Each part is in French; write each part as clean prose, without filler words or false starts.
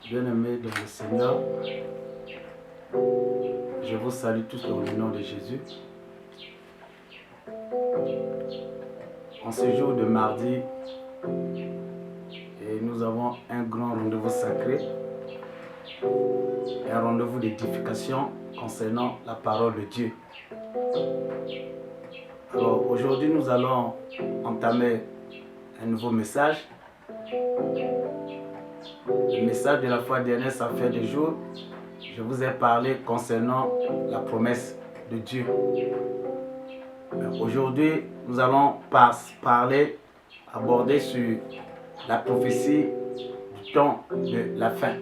Bien-aimés dans le Seigneur, je vous salue tous dans le nom de Jésus. En ce jour de mardi, et nous avons un grand rendez-vous sacré, un rendez-vous d'édification concernant la parole de Dieu. Alors aujourd'hui, nous allons entamer un nouveau message. Le message de la fois dernière, ça fait des jours, je vous ai parlé concernant la promesse de Dieu. Aujourd'hui, nous allons aborder sur la prophétie du temps de la fin.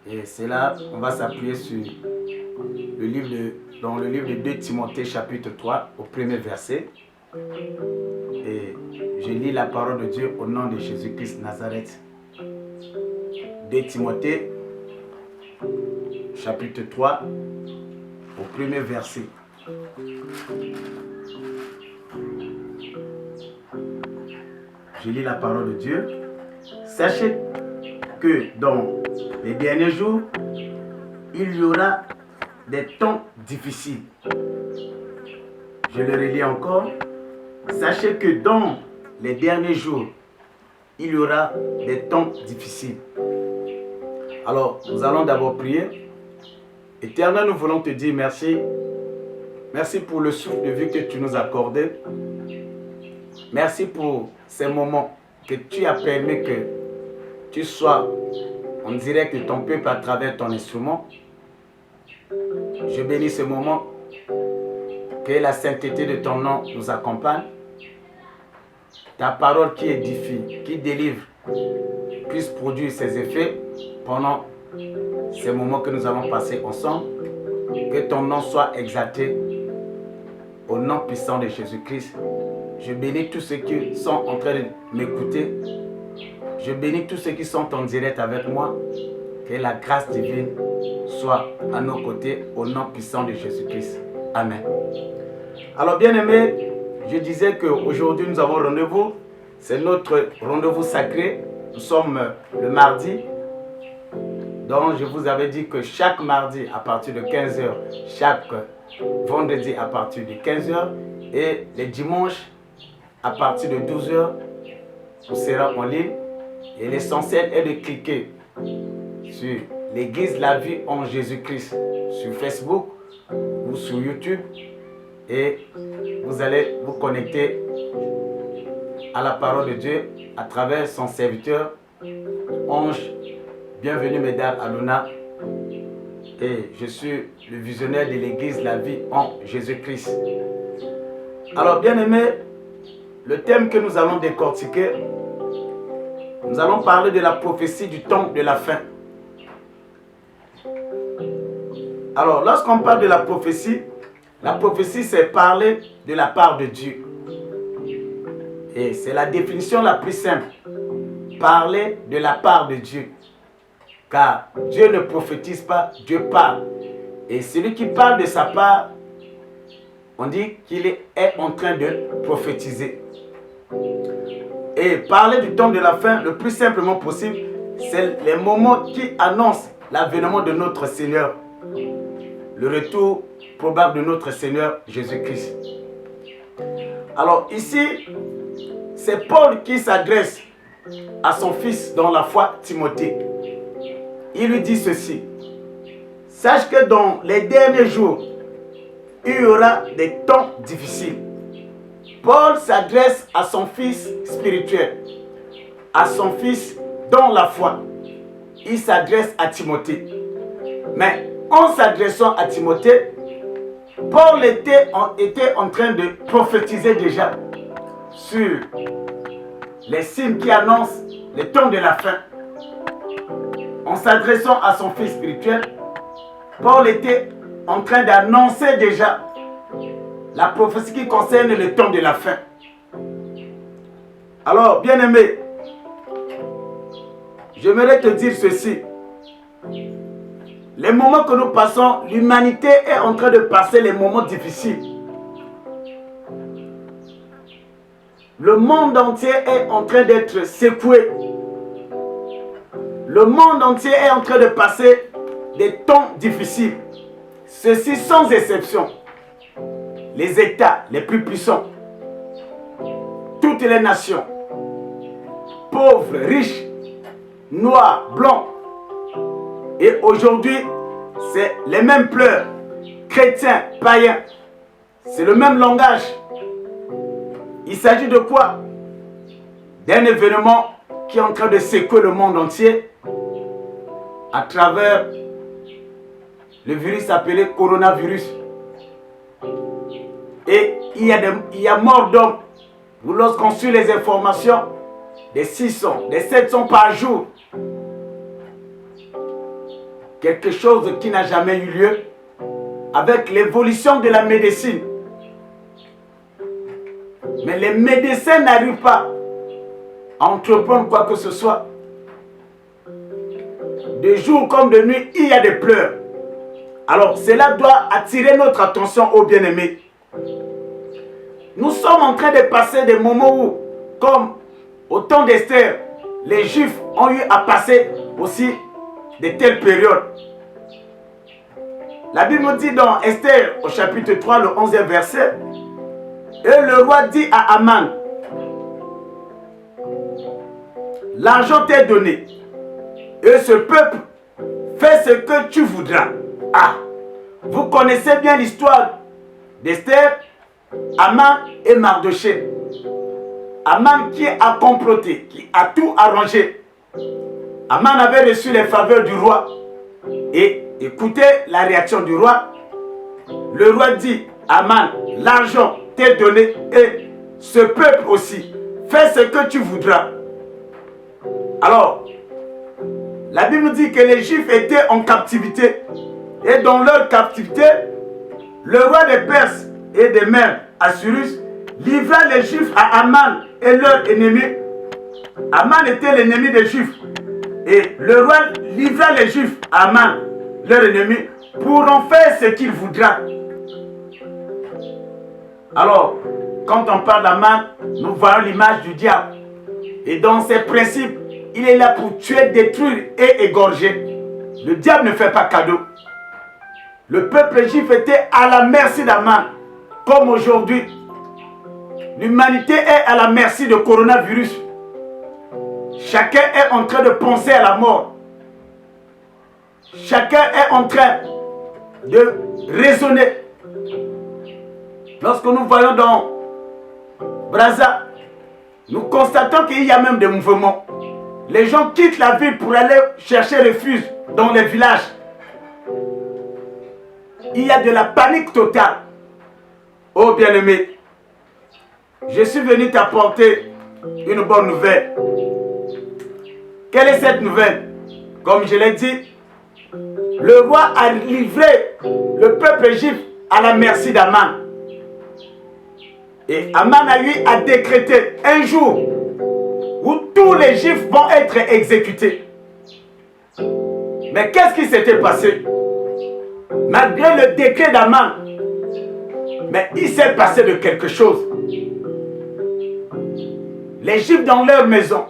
Et c'est là qu'on va s'appuyer sur dans le livre de 2 Timothée chapitre 3 au premier verset. Et je lis la parole de Dieu au nom de Jésus-Christ Nazareth. 2 Timothée chapitre 3 au premier verset. Je lis la parole de Dieu. Sachez que dans les derniers jours, il y aura des temps difficiles. Je le relis encore. Sachez que dans les derniers jours, il y aura des temps difficiles. Alors, nous allons d'abord prier. Éternel, nous voulons te dire merci. Merci pour le souffle de vie que tu nous as accordé. Merci pour ces moments que tu as permis que tu sois en direct de ton peuple à travers ton instrument. Je bénis ce moment. Que la sainteté de ton nom nous accompagne. Ta parole qui édifie, qui délivre, puisse produire ses effets pendant ces moments que nous allons passer ensemble. Que ton nom soit exalté au nom puissant de Jésus-Christ. Je bénis tous ceux qui sont en train de m'écouter. Je bénis tous ceux qui sont en direct avec moi. Que la grâce divine soit à nos côtés au nom puissant de Jésus-Christ. Amen. Alors bien-aimés, je disais qu'aujourd'hui nous avons rendez-vous. C'est notre rendez-vous sacré. Nous sommes le mardi. Donc je vous avais dit que chaque mardi à partir de 15h, chaque vendredi à partir de 15h et les dimanches à partir de 12h, on sera en ligne. Et l'essentiel est de cliquer sur l'Église La Vie en Jésus-Christ sur Facebook ou sur YouTube et vous allez vous connecter à la parole de Dieu à travers son serviteur Ange. Bienvenue mesdames Aluna et je suis le visionnaire de l'Église La Vie en Jésus-Christ. Alors bien aimé, le thème que nous allons décortiquer, nous allons parler de la prophétie du temps de la fin. Alors lorsqu'on parle de la prophétie c'est parler de la part de Dieu. Et c'est la définition la plus simple. Parler de la part de Dieu. Car Dieu ne prophétise pas, Dieu parle. Et celui qui parle de sa part, on dit qu'il est en train de prophétiser. Et parler du temps de la fin, le plus simplement possible, c'est les moments qui annoncent l'avènement de notre Seigneur. Le retour probable de notre Seigneur Jésus-Christ. Alors ici, c'est Paul qui s'adresse à son fils dans la foi, Timothée. Il lui dit ceci. Sache que dans les derniers jours, il y aura des temps difficiles. Paul s'adresse à son fils spirituel, à son fils dans la foi. Il s'adresse à Timothée. Mais en s'adressant à Timothée, Paul était en train de prophétiser déjà sur les signes qui annoncent le temps de la fin. En s'adressant à son fils spirituel, Paul était en train d'annoncer déjà la prophétie qui concerne le temps de la fin. Alors, bien-aimé, j'aimerais te dire ceci. Les moments que nous passons, l'humanité est en train de passer les moments difficiles. Le monde entier est en train d'être secoué. le monde entier est en train de passer des temps difficiles. Ceci sans exception. Les États les plus puissants, toutes les nations, pauvres, riches, noirs, blancs. Et aujourd'hui, c'est les mêmes pleurs, chrétiens, païens. C'est le même langage. Il s'agit de quoi? D'un événement qui est en train de secouer le monde entier à travers le virus appelé coronavirus. Et il y a mort d'hommes. Lorsqu'on suit les informations, des 600, des 700 par jour. Quelque chose qui n'a jamais eu lieu avec l'évolution de la médecine. Mais les médecins n'arrivent pas à entreprendre quoi que ce soit. De jour comme de nuit, il y a des pleurs. Alors cela doit attirer notre attention aux bien-aimés. Nous sommes en train de passer des moments où, comme au temps d'Esther, les Juifs ont eu à passer aussi de telles périodes. La Bible nous dit dans Esther, au chapitre 3, le 11e verset, « Et le roi dit à Aman, l'argent t'est donné, et ce peuple fait ce que tu voudras. » Ah, vous connaissez bien l'histoire d'Esther, Aman et Mardochée. Aman qui a comploté, qui a tout arrangé. Aman avait reçu les faveurs du roi. Et écoutez la réaction du roi. Le roi dit, Aman, l'argent t'est donné et ce peuple aussi. Fais ce que tu voudras. Alors, la Bible nous dit que les Juifs étaient en captivité. Et dans leur captivité, le roi des Perses et des Mèdes, Assyrus, livra les Juifs à Aman et leur ennemi. Aman était l'ennemi des Juifs. Et le roi livra les Juifs à Aman, leur ennemi, pour en faire ce qu'il voudra. Alors, quand on parle d'Aman, nous voyons l'image du diable. Et dans ses principes, il est là pour tuer, détruire et égorger. Le diable ne fait pas cadeau. Le peuple juif était à la merci d'Aman. Comme aujourd'hui, l'humanité est à la merci de coronavirus. Chacun est en train de penser à la mort. Chacun est en train de raisonner. Lorsque nous voyons dans Brazza, nous constatons qu'il y a même des mouvements. Les gens quittent la ville pour aller chercher refuge dans les villages. Il y a de la panique totale. Oh bien-aimé, je suis venu t'apporter une bonne nouvelle. Quelle est cette nouvelle? Comme je l'ai dit, le roi a livré le peuple juif à la merci d'Aman. Et Aman a eu à décréter un jour où tous les Juifs vont être exécutés. Mais qu'est-ce qui s'était passé? Malgré le décret d'Aman, mais il s'est passé de quelque chose. Les Juifs dans leur maison,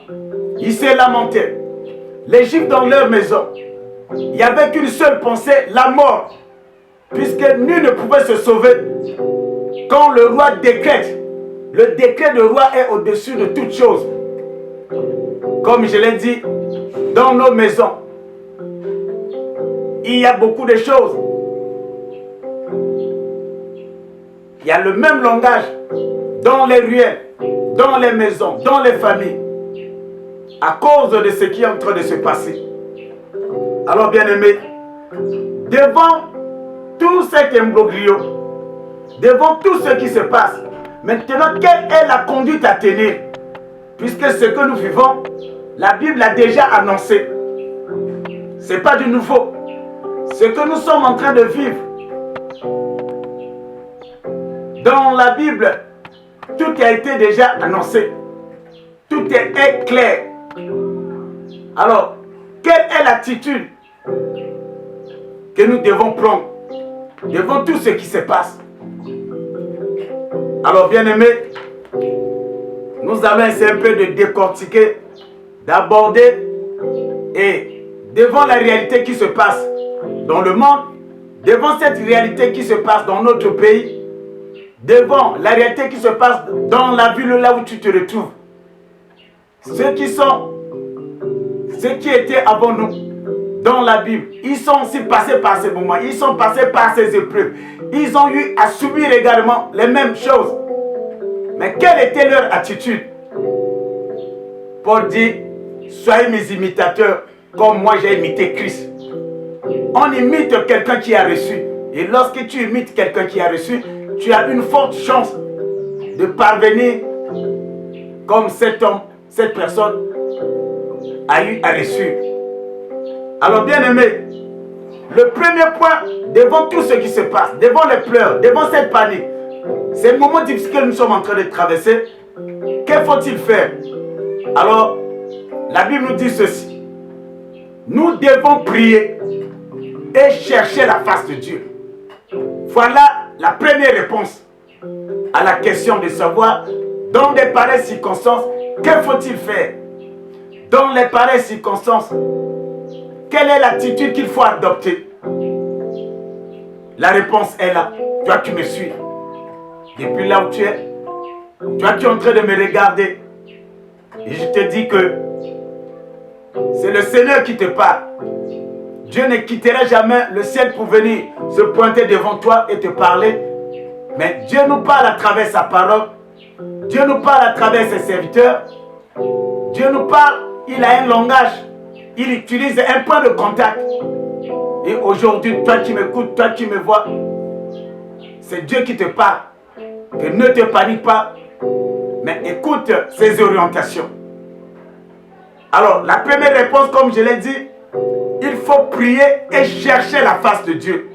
ils se lamentaient. Les Juifs dans leur maison, il n'y avait qu'une seule pensée, la mort. Puisque nul ne pouvait se sauver quand le roi décrète. Le décret du roi est au-dessus de toute chose. Comme je l'ai dit, dans nos maisons, il y a beaucoup de choses. Il y a le même langage dans les ruelles, dans les maisons, dans les familles, à cause de ce qui est en train de se passer. Alors bien aimés, devant tout cet imbroglio, devant tout ce qui se passe, maintenant quelle est la conduite à tenir? Puisque ce que nous vivons, la Bible a déjà annoncé. Ce n'est pas du nouveau. Ce que nous sommes en train de vivre, dans la Bible, tout a été déjà annoncé. Tout est clair. Alors, quelle est l'attitude que nous devons prendre devant tout ce qui se passe? Alors, bien-aimés, nous allons essayer un peu de décortiquer, d'aborder Et devant la réalité qui se passe dans le monde, devant cette réalité qui se passe dans notre pays, devant la réalité qui se passe dans la ville là où tu te retrouves, ceux qui étaient avant nous dans la Bible, ils sont aussi passés par ces moments, ils sont passés par ces épreuves, ils ont eu à subir également les mêmes choses. Mais quelle était leur attitude? Paul dit, soyez mes imitateurs comme moi j'ai imité Christ. On imite quelqu'un qui a reçu. Et lorsque tu imites quelqu'un qui a reçu, tu as une forte chance de parvenir comme cet homme, cette personne a eu à reçu. Alors bien aimé, le premier point, devant tout ce qui se passe, devant les pleurs, devant cette panique, c'est le moment difficile que nous sommes en train de traverser, que faut-il faire? Alors, la Bible nous dit ceci. Nous devons prier et chercher la face de Dieu. Voilà la première réponse à la question de savoir, dans des pareilles circonstances, que faut-il faire? Dans les pareilles circonstances, quelle est l'attitude qu'il faut adopter? La réponse est là. Toi qui me suis, depuis là où tu es, toi qui es en train de me regarder, et je te dis que c'est le Seigneur qui te parle. Dieu ne quittera jamais le ciel pour venir se pointer devant toi et te parler. Mais Dieu nous parle à travers sa parole. Dieu nous parle à travers ses serviteurs. Dieu nous parle, il a un langage. Il utilise un point de contact. Et aujourd'hui, toi qui m'écoutes, toi qui me vois, c'est Dieu qui te parle. Que ne te panique pas, mais écoute ses orientations. Alors, la première réponse, comme je l'ai dit, il faut prier et chercher la face de Dieu.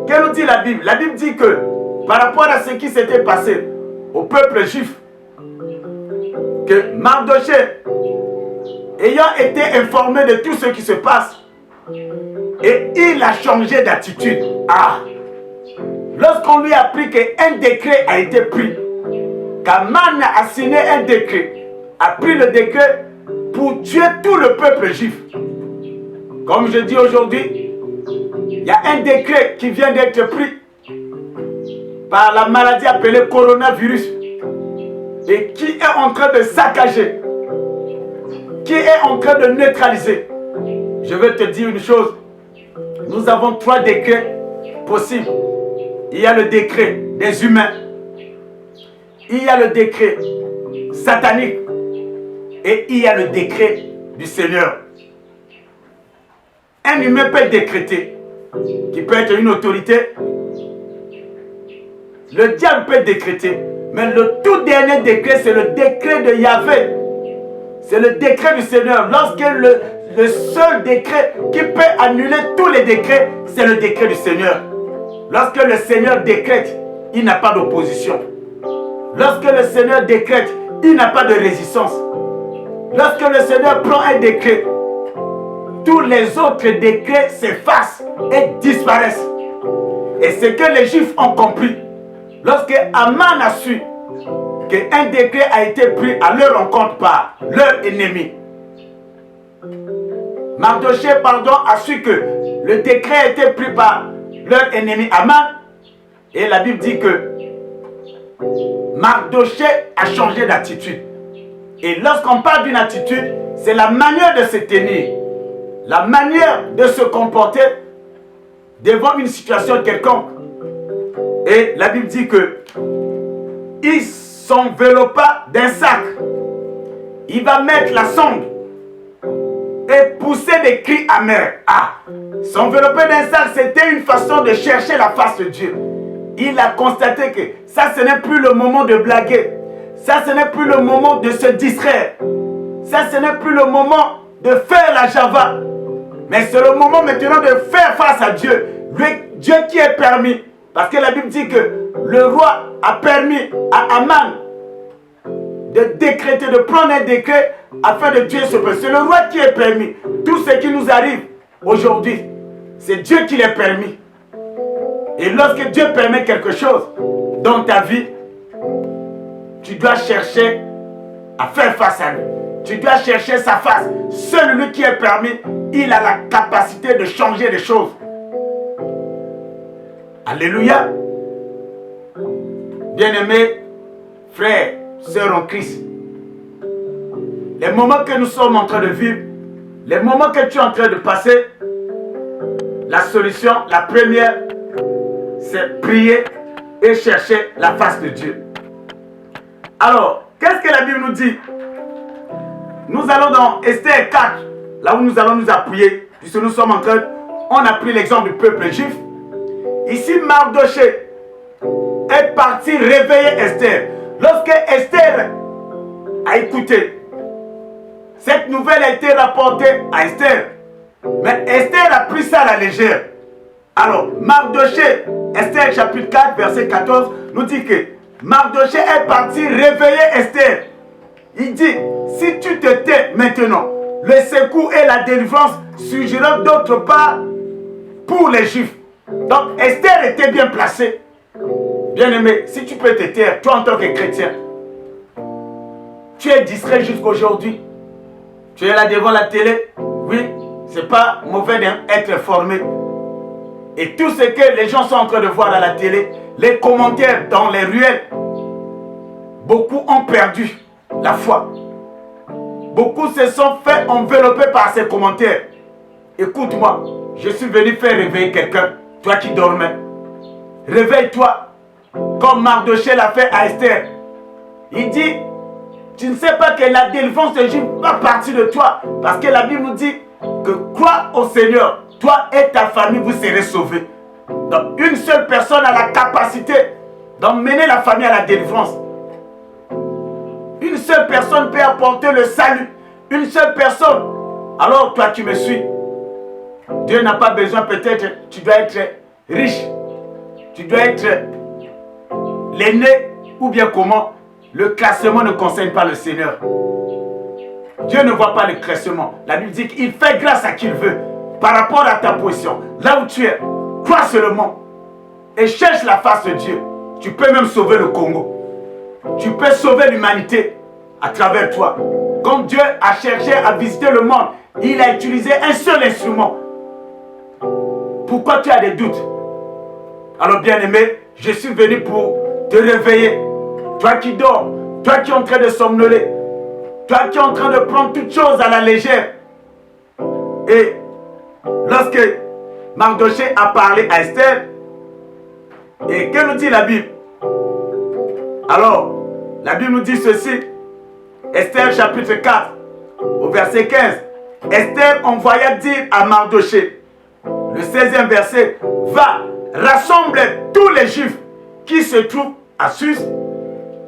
Que nous dit la Bible? La Bible dit que par rapport à ce qui s'était passé au peuple juif, que Mardochée, ayant été informé de tout ce qui se passe, et il a changé d'attitude. Lorsqu'on lui a appris qu'un décret a été pris, qu'Aman a signé un décret, a pris le décret pour tuer tout le peuple juif. Comme je dis aujourd'hui, il y a un décret qui vient d'être pris par la maladie appelée coronavirus et qui est en train de saccager, qui est en train de neutraliser. Je veux te dire une chose, nous avons 3 décrets possibles. Il y a le décret des humains, il y a le décret satanique et il y a le décret du Seigneur. Un humain peut décréter, qui peut être une autorité. Le diable peut décréter, mais le tout dernier décret, c'est le décret de Yahvé. C'est le décret du Seigneur. Lorsque le seul décret qui peut annuler tous les décrets, c'est le décret du Seigneur. Lorsque le Seigneur décrète, il n'a pas d'opposition. Lorsque le Seigneur décrète, il n'a pas de résistance. Lorsque le Seigneur prend un décret, tous les autres décrets s'effacent et disparaissent. Et c'est que les Juifs ont compris. Lorsque Aman a su qu'un décret a été pris à leur rencontre par leur ennemi, Mardochée, a su que le décret a été pris par leur ennemi Aman. Et la Bible dit que Mardochée a changé d'attitude. Et lorsqu'on parle d'une attitude, c'est la manière de se tenir, la manière de se comporter devant une situation quelconque. Et la Bible dit que il s'enveloppa d'un sac. Il va mettre la sonde et pousser des cris amers. S'envelopper d'un sac, c'était une façon de chercher la face de Dieu. Il a constaté que ça, ce n'est plus le moment de blaguer. Ça, ce n'est plus le moment de se distraire. Ça, ce n'est plus le moment de faire la java. Mais c'est le moment maintenant de faire face à Dieu. Dieu qui est permis. Parce que la Bible dit que le roi a permis à Aman de décréter, de prendre un décret afin de tuer ce peuple. C'est le roi qui est permis. Tout ce qui nous arrive aujourd'hui, c'est Dieu qui l'a permis. Et lorsque Dieu permet quelque chose dans ta vie, tu dois chercher à faire face à lui. Tu dois chercher sa face. Seul lui qui est permis, il a la capacité de changer les choses. Alléluia. Bien-aimés, frères, sœurs en Christ, les moments que nous sommes en train de vivre, les moments que tu es en train de passer, la solution, la première, c'est prier et chercher la face de Dieu. Alors, qu'est-ce que la Bible nous dit? Nous allons dans Esther 4, là où nous allons nous appuyer, puisque nous sommes en train, on a pris l'exemple du peuple juif. Ici, Mardoché est parti réveiller Esther. Lorsque Esther a écouté, cette nouvelle a été rapportée à Esther. Mais Esther a pris ça à la légère. Alors, Mardoché, Esther chapitre 4, verset 14, nous dit que Mardoché est parti réveiller Esther. Il dit, si tu te tais maintenant, le secours et la délivrance surgiront d'autre part pour les Juifs. Donc, Esther était bien placée. Bien-aimé, si tu peux te taire, toi en tant que chrétien, tu es distrait jusqu'aujourd'hui. Tu es là devant la télé. Oui, c'est pas mauvais d'être informé. Et tout ce que les gens sont en train de voir à la télé, les commentaires dans les ruelles, beaucoup ont perdu la foi. Beaucoup se sont fait envelopper par ces commentaires. Écoute-moi, je suis venu faire réveiller quelqu'un, toi qui dormais. Réveille-toi, comme Mardoché l'a fait à Esther. Il dit, tu ne sais pas que la délivrance de Juif va partir de toi. Parce que la Bible nous dit que crois au Seigneur, toi et ta famille, vous serez sauvés. Donc une seule personne a la capacité d'emmener la famille à la délivrance. Une seule personne peut apporter le salut. Une seule personne. Alors toi tu me suis. Dieu n'a pas besoin, peut-être, tu dois être riche. Tu dois être l'aîné ou bien comment. Le classement ne concerne pas le Seigneur. Dieu ne voit pas le classement. La Bible dit qu'il fait grâce à qui il veut. Par rapport à ta position, là où tu es, crois seulement et cherche la face de Dieu. Tu peux même sauver le Congo. Tu peux sauver l'humanité à travers toi. Quand Dieu a cherché à visiter le monde, il a utilisé un seul instrument. Pourquoi tu as des doutes? Alors bien-aimé, je suis venu pour te réveiller. Toi qui dors, toi qui es en train de somnoler, toi qui es en train de prendre toutes choses à la légère. Et lorsque Mardoché a parlé à Esther, et que nous dit la Bible? Alors, la Bible nous dit ceci, Esther chapitre 4, au verset 15. Esther envoya dire à Mardoché, le 16e verset, va, rassemble tous les Juifs qui se trouvent à Sus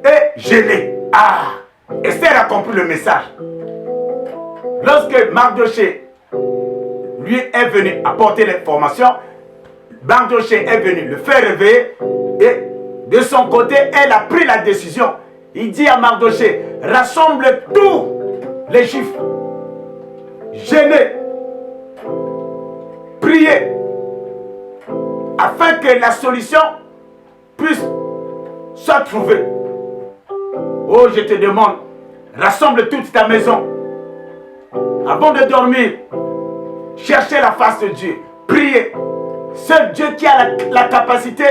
et gênés. Ah, Esther a compris le message. Lorsque Mardoché lui est venu apporter l'information, Mardoché est venu le faire réveiller et de son côté, elle a pris la décision. Il dit à Mardoché, rassemble tous les Juifs, gênés, priez, afin que la solution puisse soit trouvée. Oh, je te demande, rassemble toute ta maison. Avant de dormir, cherchez la face de Dieu, priez. Seul Dieu qui a la capacité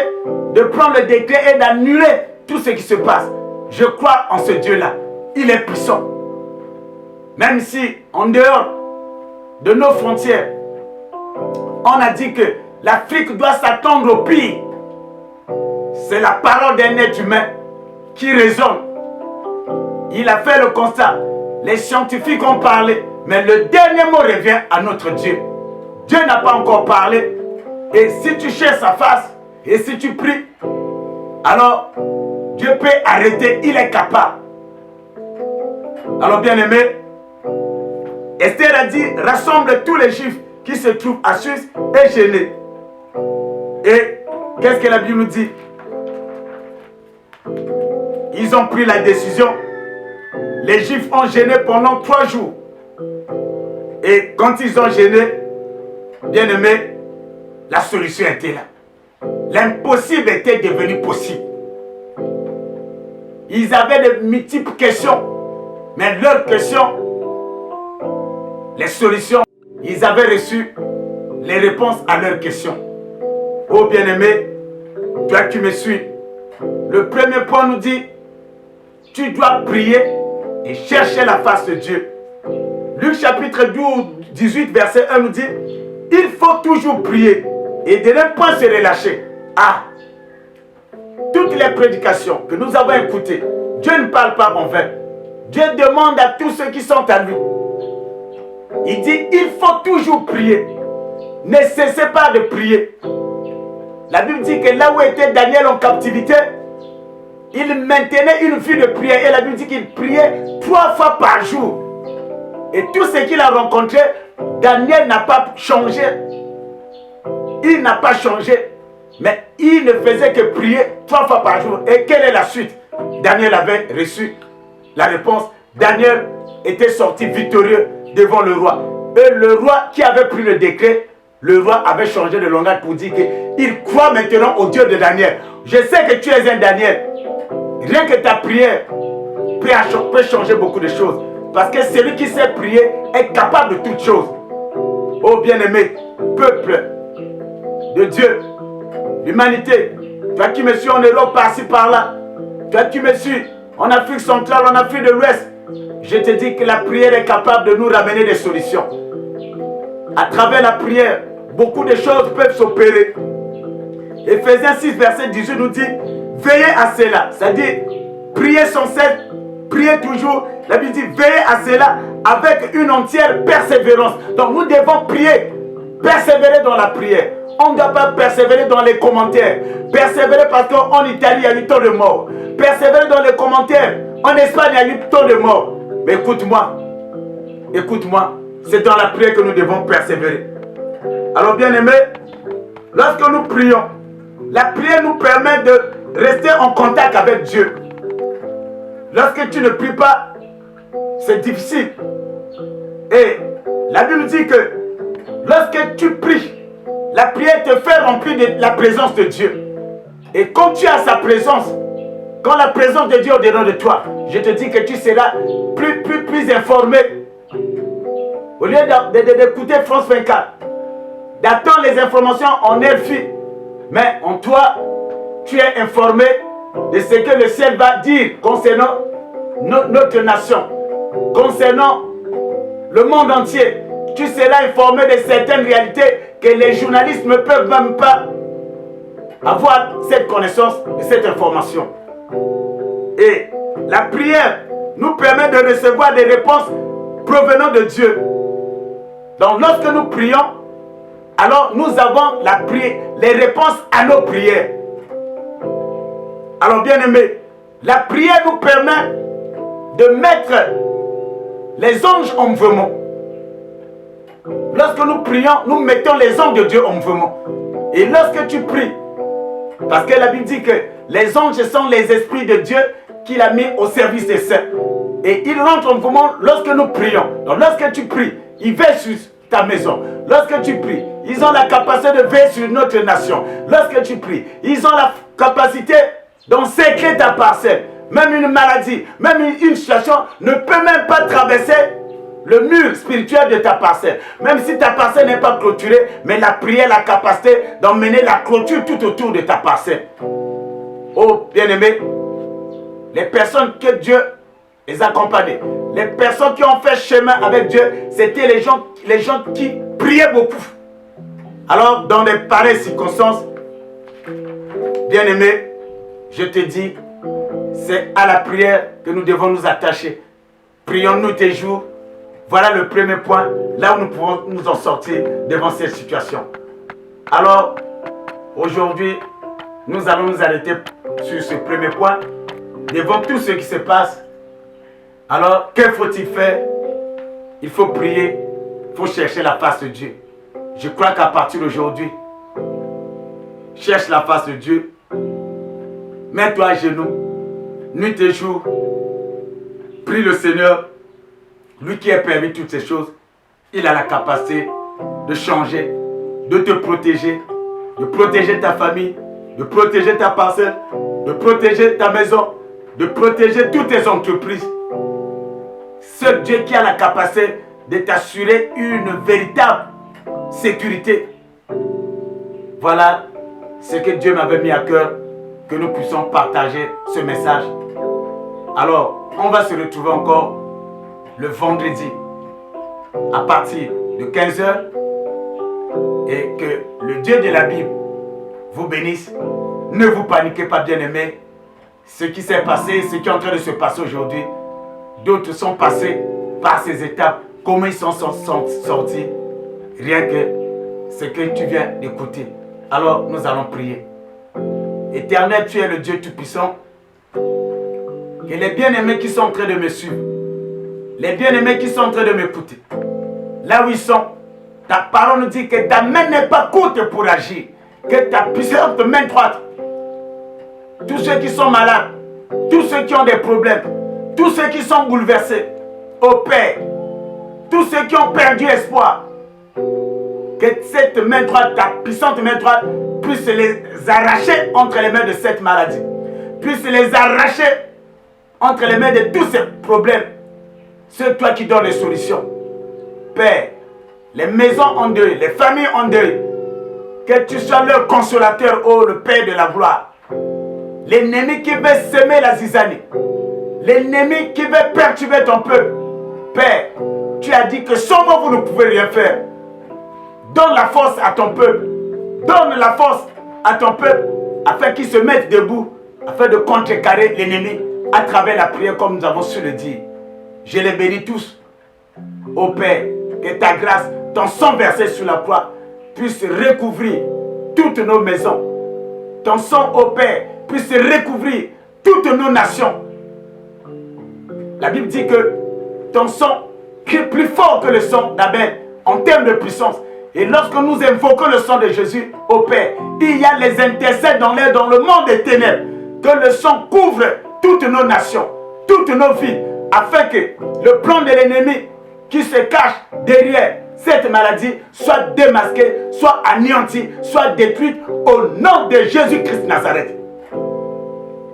de prendre le décret et d'annuler tout ce qui se passe. Je crois en ce Dieu-là. Il est puissant. Même si, en dehors de nos frontières, on a dit que l'Afrique doit s'attendre au pire. C'est la parole d'un être humain qui résonne. Il a fait le constat. Les scientifiques ont parlé, mais le dernier mot revient à notre Dieu. Dieu n'a pas encore parlé. Et si tu cherches sa face, et si tu pries, alors Dieu peut arrêter, il est capable. Alors bien aimé, Esther a dit, rassemble tous les Juifs qui se trouvent à Sus et gênés. Et qu'est-ce que la Bible nous dit? Ils ont pris la décision. Les Juifs ont gêné pendant 3 jours. Et quand ils ont gêné, bien aimé, la solution était là. L'impossible était devenu possible. Ils avaient de multiples questions, mais leurs questions les solutions. Ils avaient reçu les réponses à leurs questions. Oh bien-aimé, toi qui me suis, le premier point nous dit, tu dois prier et chercher la face de Dieu. Luc chapitre 18 verset 1 nous dit, il faut toujours prier et de ne pas se relâcher. Ah, toutes les prédications que nous avons écoutées, Dieu ne parle pas en vain. Dieu demande à tous ceux qui sont à lui. Il dit, il faut toujours prier. Ne cessez pas de prier. La Bible dit que là où était Daniel en captivité, il maintenait une vie de prière. Et la Bible dit qu'il priait 3 fois par jour. Et tout ce qu'il a rencontré, Daniel n'a pas changé. Il n'a pas changé. Mais il ne faisait que prier 3 fois par jour. Et quelle est la suite? Daniel avait reçu la réponse. Daniel était sorti victorieux devant le roi. Et le roi qui avait pris le décret, le roi avait changé de langage pour dire qu'il croit maintenant au Dieu de Daniel. Je sais que tu es un Daniel. Rien que ta prière peut changer beaucoup de choses. Parce que celui qui sait prier est capable de toutes choses. Oh bien-aimé, peuple de Dieu, l'humanité, toi qui me suis en Europe par-ci par-là, toi qui me suis en Afrique centrale, en Afrique de l'Ouest, je te dis que la prière est capable de nous ramener des solutions. À travers la prière, beaucoup de choses peuvent s'opérer. Ephésiens 6, verset 18 nous dit, veillez à cela. C'est-à-dire, priez sans cesse, priez toujours. La Bible dit, veillez à cela avec une entière persévérance. Donc nous devons prier, persévérer dans la prière. On ne doit pas persévérer dans les commentaires. Persévérer parce qu'en Italie, il y a eu tant de morts. Persévérer dans les commentaires. En Espagne, il y a eu tant de morts. Mais écoute-moi, c'est dans la prière que nous devons persévérer. Alors bien aimé, lorsque nous prions, la prière nous permet de rester en contact avec Dieu. Lorsque tu ne pries pas, c'est difficile. Et la Bible dit que lorsque tu pries, la prière te fait remplir de la présence de Dieu. Et quand tu as sa présence, quand la présence de Dieu est au-dedans de toi, je te dis que tu seras plus informé. Au lieu d'écouter France 24, d'attendre les informations en RFI, mais en toi, tu es informé de ce que le ciel va dire concernant notre nation, concernant le monde entier. Tu seras informé de certaines réalités que les journalistes ne peuvent même pas avoir cette connaissance et cette information. Et la prière nous permet de recevoir des réponses provenant de Dieu. Donc lorsque nous prions, alors nous avons les réponses à nos prières. Alors bien aimé, la prière nous permet de mettre les anges en mouvement. Lorsque nous prions, nous mettons les anges de Dieu en mouvement. Et lorsque tu pries, parce que la Bible dit que les anges sont les esprits de Dieu qu'il a mis au service des saints. Et ils rentrent en mouvement lorsque nous prions. Donc lorsque tu pries, ils veillent sur ta maison. Lorsque tu pries, ils ont la capacité de veiller sur notre nation. Lorsque tu pries, ils ont la capacité d'encercler ta parcelle. Même une maladie, même une situation ne peut même pas traverser le mur spirituel de ta parcelle. Même si ta parcelle n'est pas clôturée, mais la prière a la capacité d'emmener la clôture tout autour de ta parcelle. Oh bien-aimé, les personnes que Dieu les accompagnait, les personnes qui ont fait chemin avec Dieu, c'était les gens qui priaient beaucoup. Alors dans les pareilles circonstances, bien-aimé, je te dis, c'est à la prière que nous devons nous attacher. Prions-nous tes jours. Voilà le premier point, là où nous pouvons nous en sortir devant cette situation. Alors, aujourd'hui, nous allons nous arrêter sur ce premier point. Devant tout ce qui se passe, alors, que faut-il faire? Il faut prier, il faut chercher la face de Dieu. Je crois qu'à partir d'aujourd'hui, cherche la face de Dieu. Mets-toi à genoux, nuit et jour. Prie le Seigneur. Lui qui a permis toutes ces choses, il a la capacité de changer, de te protéger, de protéger ta famille, de protéger ta parcelle, de protéger ta maison, de protéger toutes tes entreprises. Seul Dieu qui a la capacité de t'assurer une véritable sécurité. Voilà ce que Dieu m'avait mis à cœur, que nous puissions partager ce message. Alors, on va se retrouver encore le vendredi à partir de 15 h et que le Dieu de la Bible vous bénisse. Ne vous paniquez pas, bien-aimés. Ce qui s'est passé, ce qui est en train de se passer aujourd'hui, d'autres sont passés par ces étapes. Comment ils sont sortis? Rien que ce que tu viens d'écouter. Alors, nous allons prier. Éternel, tu es le Dieu Tout-Puissant. Et les bien-aimés qui sont en train de me suivre, les bien-aimés qui sont en train de m'écouter, là où ils sont, ta parole nous dit que ta main n'est pas courte pour agir, que ta puissante main droite. Tous ceux qui sont malades, tous ceux qui ont des problèmes, tous ceux qui sont bouleversés, ô Père, tous ceux qui ont perdu espoir, que cette main droite, ta puissante main droite, puisse les arracher entre les mains de cette maladie, puisse les arracher entre les mains de tous ces problèmes. C'est toi qui donnes les solutions. Père, les maisons en deuil, les familles en deuil, que tu sois leur consolateur, ô le Père de la gloire. L'ennemi qui veut semer la zizanie, l'ennemi qui veut perturber ton peuple, Père, tu as dit que sans moi vous ne pouvez rien faire. Donne la force à ton peuple, donne la force à ton peuple, afin qu'ils se mettent debout, afin de contrecarrer l'ennemi à travers la prière comme nous avons su le dire. Je les bénis tous. Ô Père, que ta grâce, ton sang versé sur la croix, puisse recouvrir toutes nos maisons. Ton sang, ô Père, puisse recouvrir toutes nos nations. La Bible dit que ton sang est plus fort que le sang d'Abel en termes de puissance. Et lorsque nous invoquons le sang de Jésus, ô Père, il y a les intercèdes dans le monde des ténèbres. Que le sang couvre toutes nos nations, toutes nos villes, afin que le plan de l'ennemi qui se cache derrière cette maladie soit démasqué, soit anéanti, soit détruit au nom de Jésus-Christ Nazareth.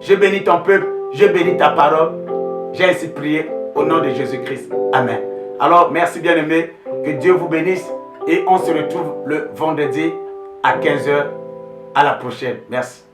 Je bénis ton peuple, je bénis ta parole. J'ai ainsi prié au nom de Jésus-Christ. Amen. Alors, merci bien-aimés, que Dieu vous bénisse et on se retrouve le vendredi à 15 h. À la prochaine. Merci.